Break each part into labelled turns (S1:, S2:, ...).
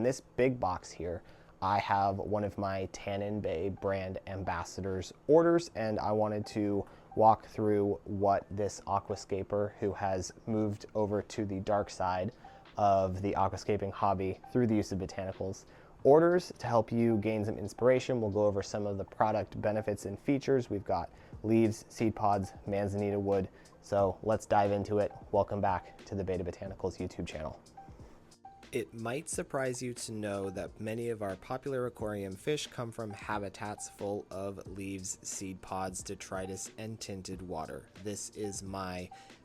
S1: In this big box here, I have one of my Tannin Bay brand ambassadors orders, and I wanted to walk through what this aquascaper, who has moved over to the dark side of the aquascaping hobby through the use of botanicals, orders to help you gain some inspiration. We'll go over some of the product benefits and features. We've got leaves, seed pods, manzanita wood. So let's dive into it. Welcome back to the Betta Botanicals YouTube channel. It might surprise you to know that many of our popular aquarium fish come from habitats full of leaves, seed pods, detritus, and tinted water. This is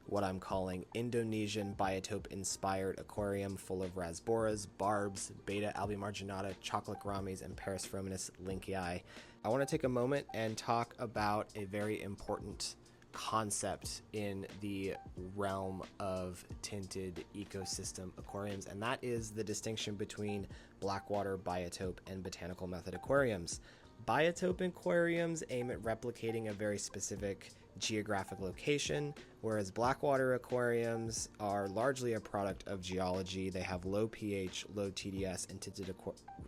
S1: what I'm calling Indonesian Biotope Inspired Aquarium, full of rasboras, barbs, Betta albimarginata, chocolate gouramis, and Parasphrominus linkii. I want to take a moment and talk about a very important concept in the realm of tinted ecosystem aquariums, and that is the distinction between Blackwater, Biotope, and Botanical Method aquariums. Biotope aquariums aim at replicating a very specific geographic location, whereas Blackwater aquariums are largely a product of geology. They have low pH, low TDS, and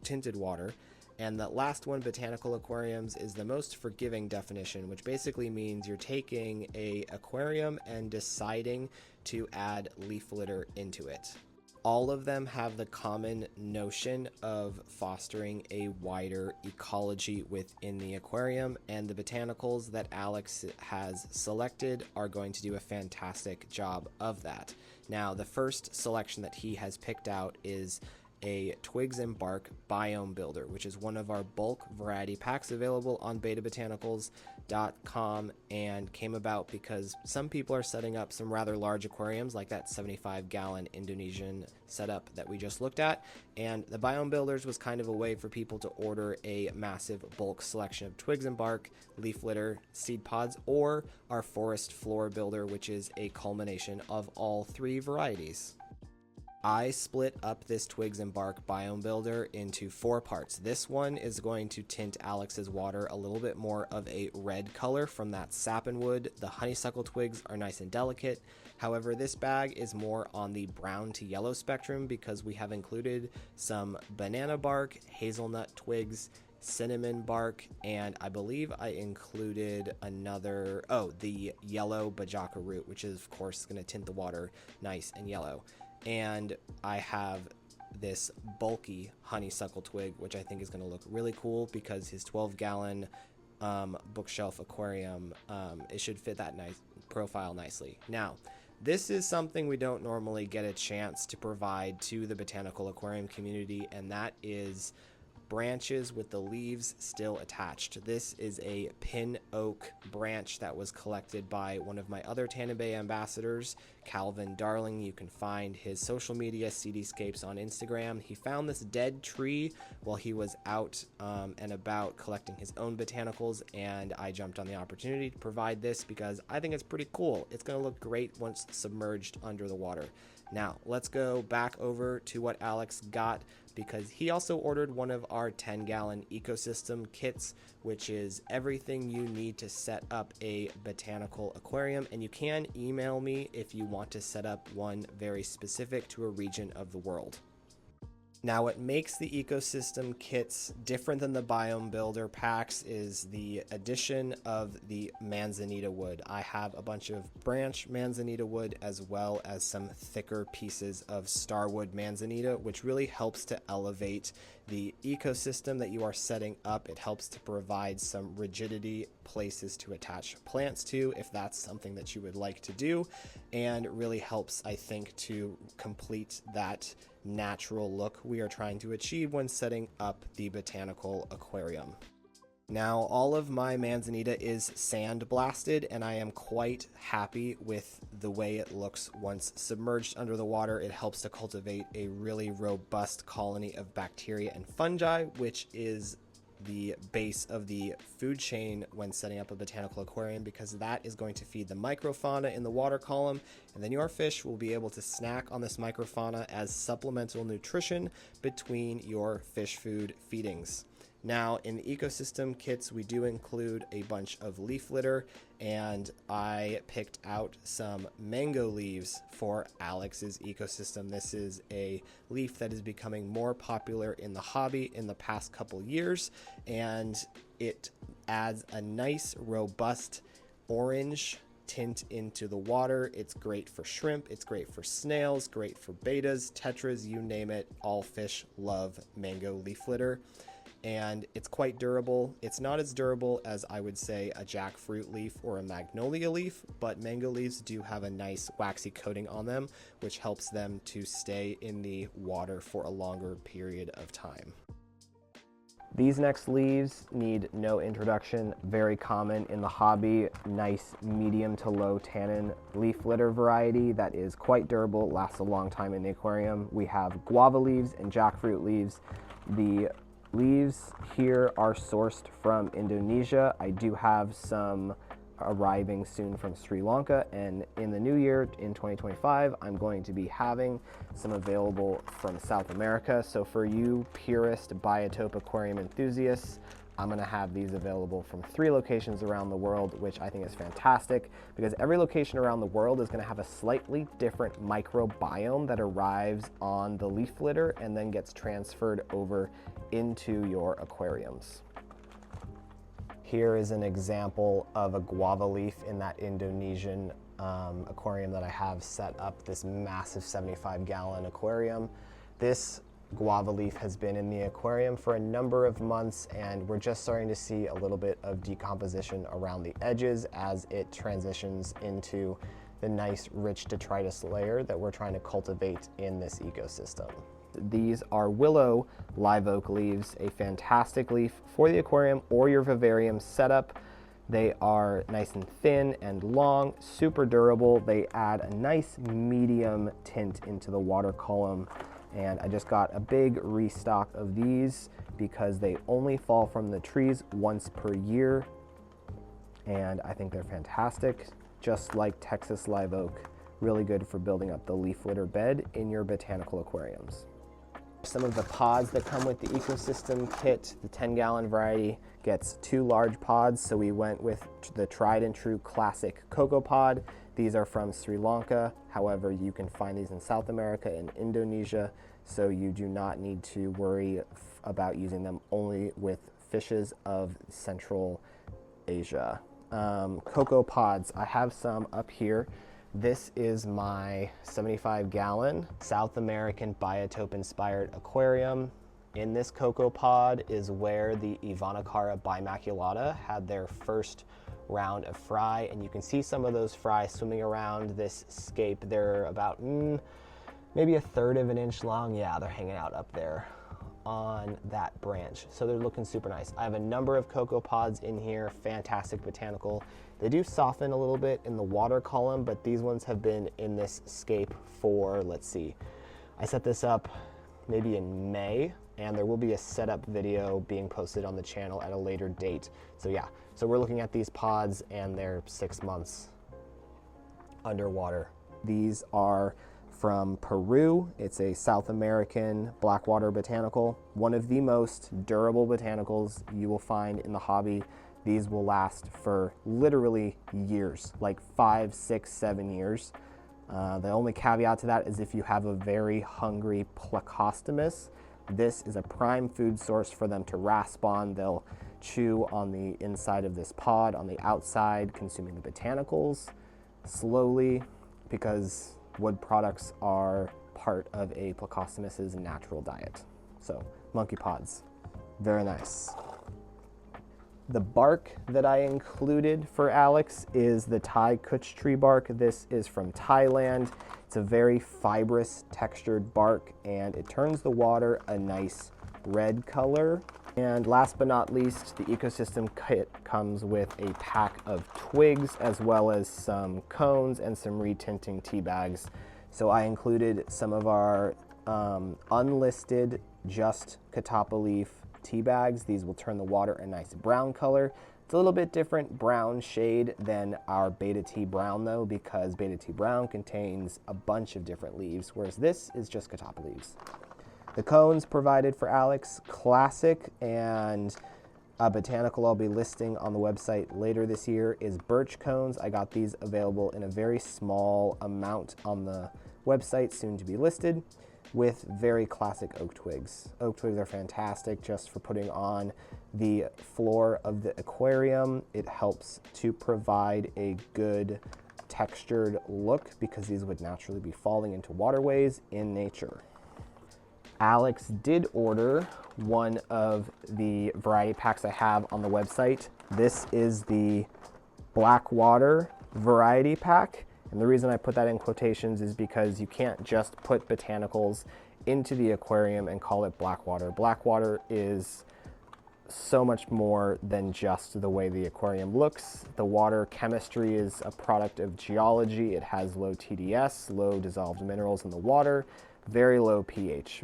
S1: tinted water. And that last one, botanical aquariums, is the most forgiving definition, which basically means you're taking an aquarium and deciding to add leaf litter into it. All of them have the common notion of fostering a wider ecology within the aquarium, and the botanicals that Alex has selected are going to do a fantastic job of that. Now, the first selection that he has picked out is a Twigs and Bark Biome Builder, which is one of our bulk variety packs available on bettabotanicals.com, and came about because some people are setting up some rather large aquariums like that 75-gallon Indonesian setup that we just looked at, and the Biome Builders was kind of a way for people to order a massive bulk selection of Twigs and Bark, leaf litter, seed pods, or our Forest Floor Builder, which is a culmination of all three varieties. I split up this Twigs and Bark Biome Builder into 4 parts. This one is going to tint Alex's water a little bit more of a red color from that sapwood. The honeysuckle twigs are nice and delicate. However, this bag is more on the brown to yellow spectrum because we have included some banana bark, hazelnut twigs, cinnamon bark, and I believe I included the yellow bajaka root, which is of course going to tint the water nice and yellow. And I have this bulky honeysuckle twig, which I think is going to look really cool because his 12-gallon bookshelf aquarium, it should fit that nice profile nicely. Now, this is something we don't normally get a chance to provide to the botanical aquarium community, and that is branches with the leaves still attached. This is a pin oak branch that was collected by one of my other Tannin Bay ambassadors, Calvin Darling. You can find his social media, CDscapes, on Instagram. He found this dead tree while he was out and about collecting his own botanicals, and I jumped on the opportunity to provide this because I think it's pretty cool. It's going to look great once submerged under the water. Now, let's go back over to what Alex got, because he also ordered one of our 10-gallon ecosystem kits, which is everything you need to set up a botanical aquarium. And you can email me if you want to set up one very specific to a region of the world. Now, what makes the ecosystem kits different than the biome builder packs is the addition of the manzanita wood. I have a bunch of branch manzanita wood as well as some thicker pieces of starwood manzanita, which really helps to elevate the ecosystem that you are setting up. It helps to provide some rigidity, places to attach plants to if that's something that you would like to do, and really helps, I think, to complete that natural look we are trying to achieve when setting up the botanical aquarium. Now, all of my manzanita is sand blasted, and I am quite happy with the way it looks once submerged under the water. It helps to cultivate a really robust colony of bacteria and fungi, which is the base of the food chain when setting up a botanical aquarium, because that is going to feed the microfauna in the water column, and then your fish will be able to snack on this microfauna as supplemental nutrition between your fish food feedings. Now, in the ecosystem kits, we do include a bunch of leaf litter, and I picked out some mango leaves for Alex's ecosystem. This is a leaf that is becoming more popular in the hobby in the past couple years, and it adds a nice, robust orange tint into the water. It's great for shrimp, it's great for snails, great for bettas, tetras, you name it. All fish love mango leaf litter. And it's quite durable. It's not as durable as I would say a jackfruit leaf or a magnolia leaf, but mango leaves do have a nice waxy coating on them, which helps them to stay in the water for a longer period of time. These next leaves need no introduction, very common in the hobby, nice medium to low tannin leaf litter variety that is quite durable, lasts a long time in the aquarium. We have guava leaves and jackfruit leaves. The leaves here are sourced from Indonesia. I do have some arriving soon from Sri Lanka, and in the new year, in 2025, I'm going to be having some available from South America. So for you purist Biotope aquarium enthusiasts, I'm going to have these available from 3 locations around the world, which I think is fantastic because every location around the world is going to have a slightly different microbiome that arrives on the leaf litter and then gets transferred over into your aquariums. Here is an example of a guava leaf in that Indonesian aquarium that I have set up, this massive 75-gallon aquarium. This guava leaf has been in the aquarium for a number of months, and we're just starting to see a little bit of decomposition around the edges as it transitions into the nice rich detritus layer that we're trying to cultivate in this ecosystem. These are willow live oak leaves, a fantastic leaf for the aquarium or your vivarium setup. They are nice and thin and long, super durable. They add a nice medium tint into the water column. And I just got a big restock of these because they only fall from the trees once per year. And I think they're fantastic, just like Texas live oak. Really good for building up the leaf litter bed in your botanical aquariums. Some of the pods that come with the ecosystem kit, the 10-gallon variety gets 2 large pods, so we went with the tried and true classic cocoa pod. These are from Sri Lanka. However, you can find these in South America and Indonesia, so you do not need to worry about using them only with fishes of Central Asia. Cocoa pods, I have some up here. This is my 75-gallon South American Biotope Inspired Aquarium. In this cocoa pod is where the Ivanacara bimaculata had their first round of fry, and you can see some of those fry swimming around this scape. They're about maybe 1/3 of an inch long. Yeah, they're hanging out up there on that branch. So they're looking super nice. I have a number of cocoa pods in here, fantastic botanical. They do soften a little bit in the water column, but these ones have been in this scape for, let's see, I set this up maybe in May, and there will be a setup video being posted on the channel at a later date. So yeah, so we're looking at these pods and they're 6 months underwater. These are from Peru. It's a South American Blackwater botanical, one of the most durable botanicals you will find in the hobby. These will last for literally years, like 5, 6, 7 years. The only caveat to that is if you have a very hungry plecostomus, this is a prime food source for them to rasp on. They'll chew on the inside of this pod, on the outside, consuming the botanicals slowly, because wood products are part of a plecostomus's natural diet. So, monkey pods, very nice. The bark that I included for Alex is the Thai Kuch tree bark. This is from Thailand. It's a very fibrous, textured bark, and it turns the water a nice red color. And last but not least, the ecosystem kit comes with a pack of twigs, as well as some cones and some retinting tea bags. So I included some of our unlisted just catappa leaf tea bags. These will turn the water a nice brown color. It's a little bit different brown shade than our Betta tea brown though, because Betta tea brown contains a bunch of different leaves, whereas this is just catappa leaves. The cones provided for Alex, classic, and a botanical I'll be listing on the website later this year is birch cones. I got these available in a very small amount on the website, soon to be listed, with very classic oak twigs. Oak twigs are fantastic just for putting on the floor of the aquarium. It helps to provide a good textured look because these would naturally be falling into waterways in nature. Alex did order one of the variety packs I have on the website. This is the Blackwater variety pack. And the reason I put that in quotations is because you can't just put botanicals into the aquarium and call it Blackwater. Blackwater is so much more than just the way the aquarium looks. The water chemistry is a product of geology. It has low TDS, low dissolved minerals in the water, very low pH.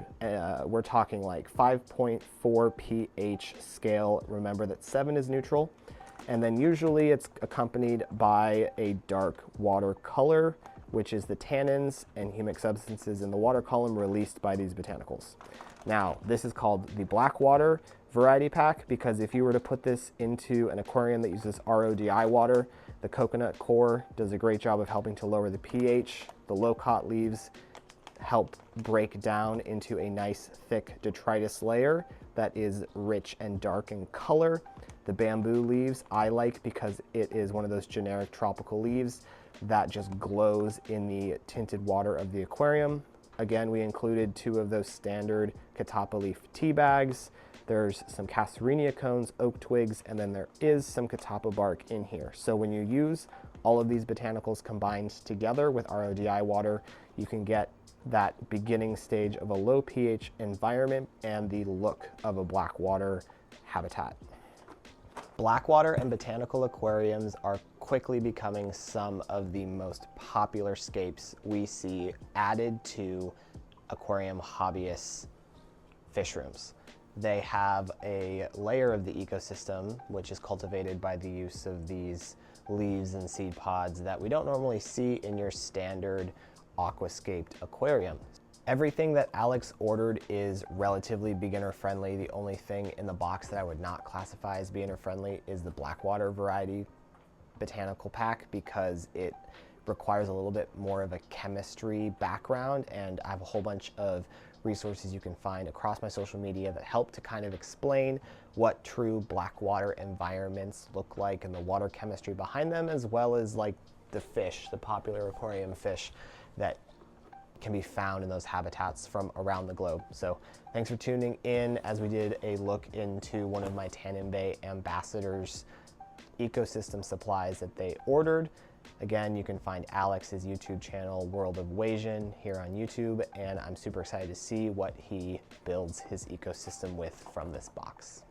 S1: We're talking like 5.4 pH scale. Remember that 7 is neutral. And then usually it's accompanied by a dark water color, which is the tannins and humic substances in the water column released by these botanicals. Now, this is called the Blackwater variety pack because if you were to put this into an aquarium that uses RODI water, the coconut core does a great job of helping to lower the pH. The low-caught leaves help break down into a nice thick detritus layer that is rich and dark in color. The bamboo leaves I like because it is one of those generic tropical leaves that just glows in the tinted water of the aquarium. Again, we included 2 of those standard catappa leaf tea bags. There's some Castorinia cones, oak twigs, and then there is some catappa bark in here. So when you use all of these botanicals combined together with RODI water, you can get that beginning stage of a low pH environment and the look of a Blackwater habitat. Blackwater and botanical aquariums are quickly becoming some of the most popular scapes we see added to aquarium hobbyists' fish rooms. They have a layer of the ecosystem, which is cultivated by the use of these leaves and seed pods that we don't normally see in your standard aquascaped aquarium. Everything that Alex ordered is relatively beginner friendly. The only thing in the box that I would not classify as beginner friendly is the Blackwater variety botanical pack because it requires a little bit more of a chemistry background, and I have a whole bunch of resources you can find across my social media that help to kind of explain what true Blackwater environments look like and the water chemistry behind them, as well as like the fish, the popular aquarium fish that can be found in those habitats from around the globe. So thanks for tuning in as we did a look into one of my Tannin Bay ambassadors' ecosystem supplies that they ordered. Again, you can find Alex's YouTube channel, World of Wasian, here on YouTube, and I'm super excited to see what he builds his ecosystem with from this box.